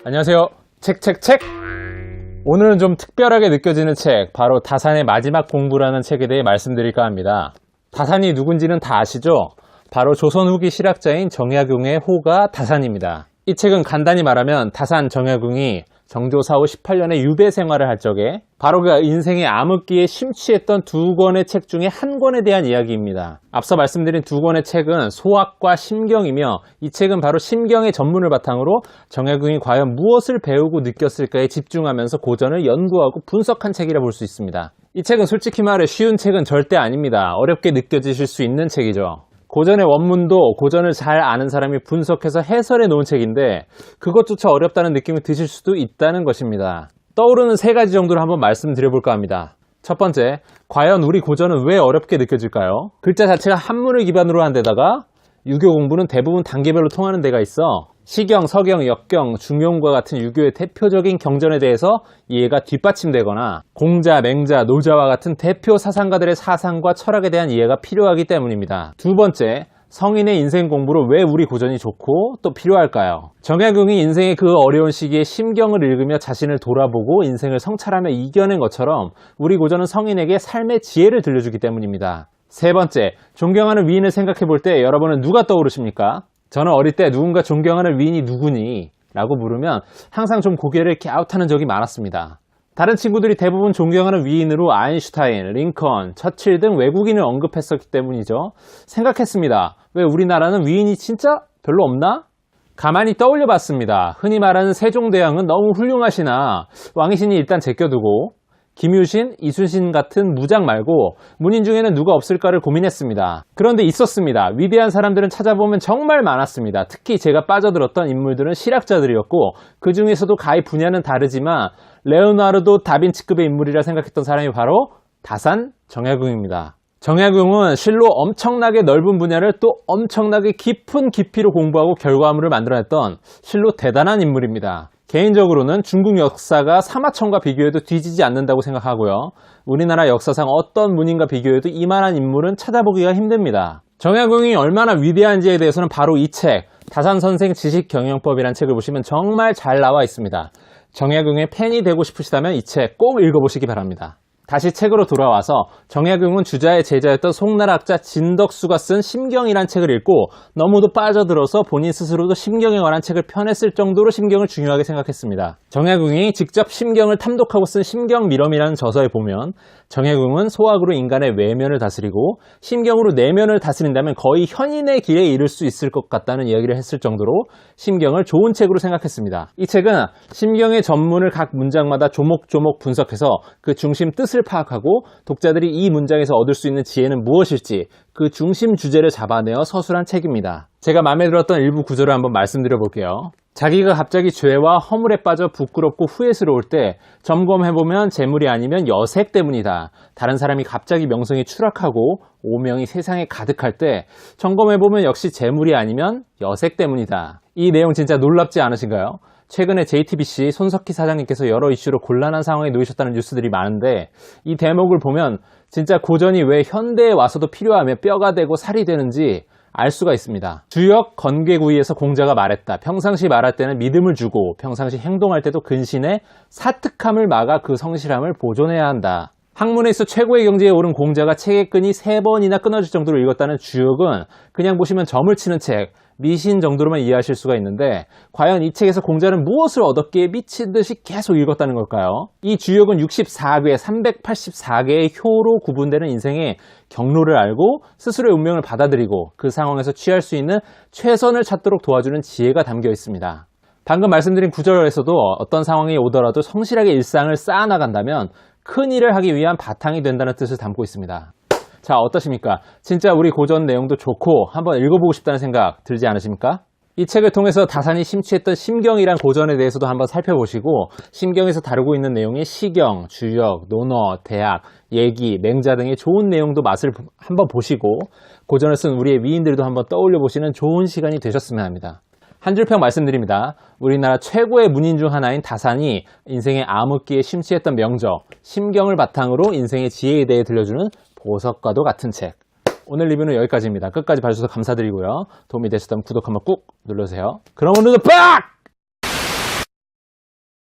안녕하세요. 책책책! 오늘은 좀 특별하게 느껴지는 책, 바로 다산의 마지막 공부라는 책에 대해 말씀드릴까 합니다. 다산이 누군지는 다 아시죠? 바로 조선 후기 실학자인 정약용의 호가 다산입니다. 이 책은 간단히 말하면 다산 정약용이 정조사후 18년의 유배 생활을 할 적에 바로 그 인생의 암흑기에 심취했던 두 권의 책 중에 한 권에 대한 이야기입니다. 앞서 말씀드린 두 권의 책은 소학과 심경이며 이 책은 바로 심경의 전문을 바탕으로 정약용이 과연 무엇을 배우고 느꼈을까에 집중하면서 고전을 연구하고 분석한 책이라 볼 수 있습니다. 이 책은 솔직히 말해 쉬운 책은 절대 아닙니다. 어렵게 느껴지실 수 있는 책이죠. 고전의 원문도 고전을 잘 아는 사람이 분석해서 해설해 놓은 책인데 그것조차 어렵다는 느낌이 드실 수도 있다는 것입니다. 떠오르는 세 가지 정도를 한번 말씀드려볼까 합니다. 첫 번째, 과연 우리 고전은 왜 어렵게 느껴질까요? 글자 자체가 한문을 기반으로 한 데다가 유교 공부는 대부분 단계별로 통하는 데가 있어 시경, 서경, 역경, 중용과 같은 유교의 대표적인 경전에 대해서 이해가 뒷받침되거나 공자, 맹자, 노자와 같은 대표 사상가들의 사상과 철학에 대한 이해가 필요하기 때문입니다. 두 번째, 성인의 인생 공부로 왜 우리 고전이 좋고 또 필요할까요? 정약용이 인생의 그 어려운 시기에 심경을 읽으며 자신을 돌아보고 인생을 성찰하며 이겨낸 것처럼 우리 고전은 성인에게 삶의 지혜를 들려주기 때문입니다. 세 번째, 존경하는 위인을 생각해 볼 때 여러분은 누가 떠오르십니까? 저는 어릴 때 누군가 존경하는 위인이 누구니? 라고 물으면 항상 좀 고개를 갸웃하는 적이 많았습니다. 다른 친구들이 대부분 존경하는 위인으로 아인슈타인, 링컨, 처칠 등 외국인을 언급했었기 때문이죠. 생각했습니다. 왜 우리나라는 위인이 진짜 별로 없나? 가만히 떠올려 봤습니다. 흔히 말하는 세종대왕은 너무 훌륭하시나 왕이신이 일단 제껴두고 김유신, 이순신 같은 무장 말고 문인 중에는 누가 없을까를 고민했습니다. 그런데 있었습니다. 위대한 사람들은 찾아보면 정말 많았습니다. 특히 제가 빠져들었던 인물들은 실학자들이었고 그 중에서도 가히 분야는 다르지만 레오나르도 다빈치급의 인물이라 생각했던 사람이 바로 다산 정약용입니다. 정약용은 실로 엄청나게 넓은 분야를 또 엄청나게 깊은 깊이로 공부하고 결과물을 만들어냈던 실로 대단한 인물입니다. 개인적으로는 중국 역사가 사마천과 비교해도 뒤지지 않는다고 생각하고요. 우리나라 역사상 어떤 문인과 비교해도 이만한 인물은 찾아보기가 힘듭니다. 정약용이 얼마나 위대한지에 대해서는 바로 이 책, 다산선생 지식경영법이라는 책을 보시면 정말 잘 나와 있습니다. 정약용의 팬이 되고 싶으시다면 이 책 꼭 읽어보시기 바랍니다. 다시 책으로 돌아와서 정약용은 주자의 제자였던 송나라 학자 진덕수가 쓴 심경이란 책을 읽고 너무도 빠져들어서 본인 스스로도 심경에 관한 책을 펴냈을 정도로 심경을 중요하게 생각했습니다. 정약용이 직접 심경을 탐독하고 쓴 심경밀엄이라는 저서에 보면 정약용은 소학으로 인간의 외면을 다스리고 심경으로 내면을 다스린다면 거의 현인의 길에 이를 수 있을 것 같다는 이야기를 했을 정도로 심경을 좋은 책으로 생각했습니다. 이 책은 심경의 전문을 각 문장마다 조목조목 분석해서 그 중심 뜻을 파악하고 독자들이 이 문장에서 얻을 수 있는 지혜는 무엇일지 그 중심 주제를 잡아내어 서술한 책입니다. 제가 마음에 들었던 일부 구절을 한번 말씀드려 볼게요. 자기가 갑자기 죄와 허물에 빠져 부끄럽고 후회스러울 때 점검해보면 재물이 아니면 여색 때문이다. 다른 사람이 갑자기 명성이 추락하고 오명이 세상에 가득할 때 점검해보면 역시 재물이 아니면 여색 때문이다. 이 내용 진짜 놀랍지 않으신가요? 최근에 JTBC 손석희 사장님께서 여러 이슈로 곤란한 상황에 놓이셨다는 뉴스들이 많은데 이 대목을 보면 진짜 고전이 왜 현대에 와서도 필요하며 뼈가 되고 살이 되는지 알 수가 있습니다. 주역 건괴구이에서 공자가 말했다. 평상시 말할 때는 믿음을 주고 평상시 행동할 때도 근신의 사특함을 막아 그 성실함을 보존해야 한다. 학문에서 최고의 경지에 오른 공자가 책의 끈이 3번이나 끊어질 정도로 읽었다는 주역은 그냥 보시면 점을 치는 책, 미신 정도로만 이해하실 수가 있는데 과연 이 책에서 공자는 무엇을 얻었기에 미친 듯이 계속 읽었다는 걸까요? 이 주역은 64개, 384개의 효로 구분되는 인생의 경로를 알고 스스로의 운명을 받아들이고 그 상황에서 취할 수 있는 최선을 찾도록 도와주는 지혜가 담겨 있습니다. 방금 말씀드린 구절에서도 어떤 상황이 오더라도 성실하게 일상을 쌓아나간다면 큰 일을 하기 위한 바탕이 된다는 뜻을 담고 있습니다. 자, 어떠십니까? 진짜 우리 고전 내용도 좋고 한번 읽어보고 싶다는 생각 들지 않으십니까? 이 책을 통해서 다산이 심취했던 심경이란 고전에 대해서도 한번 살펴보시고 심경에서 다루고 있는 내용이 시경, 주역, 논어, 대학, 예기, 맹자 등의 좋은 내용도 맛을 한번 보시고 고전을 쓴 우리의 위인들도 한번 떠올려 보시는 좋은 시간이 되셨으면 합니다. 한 줄평 말씀드립니다. 우리나라 최고의 문인 중 하나인 다산이 인생의 암흑기에 심취했던 명적, 심경을 바탕으로 인생의 지혜에 대해 들려주는 보석과도 같은 책. 오늘 리뷰는 여기까지입니다. 끝까지 봐주셔서 감사드리고요. 도움이 되셨다면 구독 한번 꾹 눌러주세요. 그럼 오늘도 빡!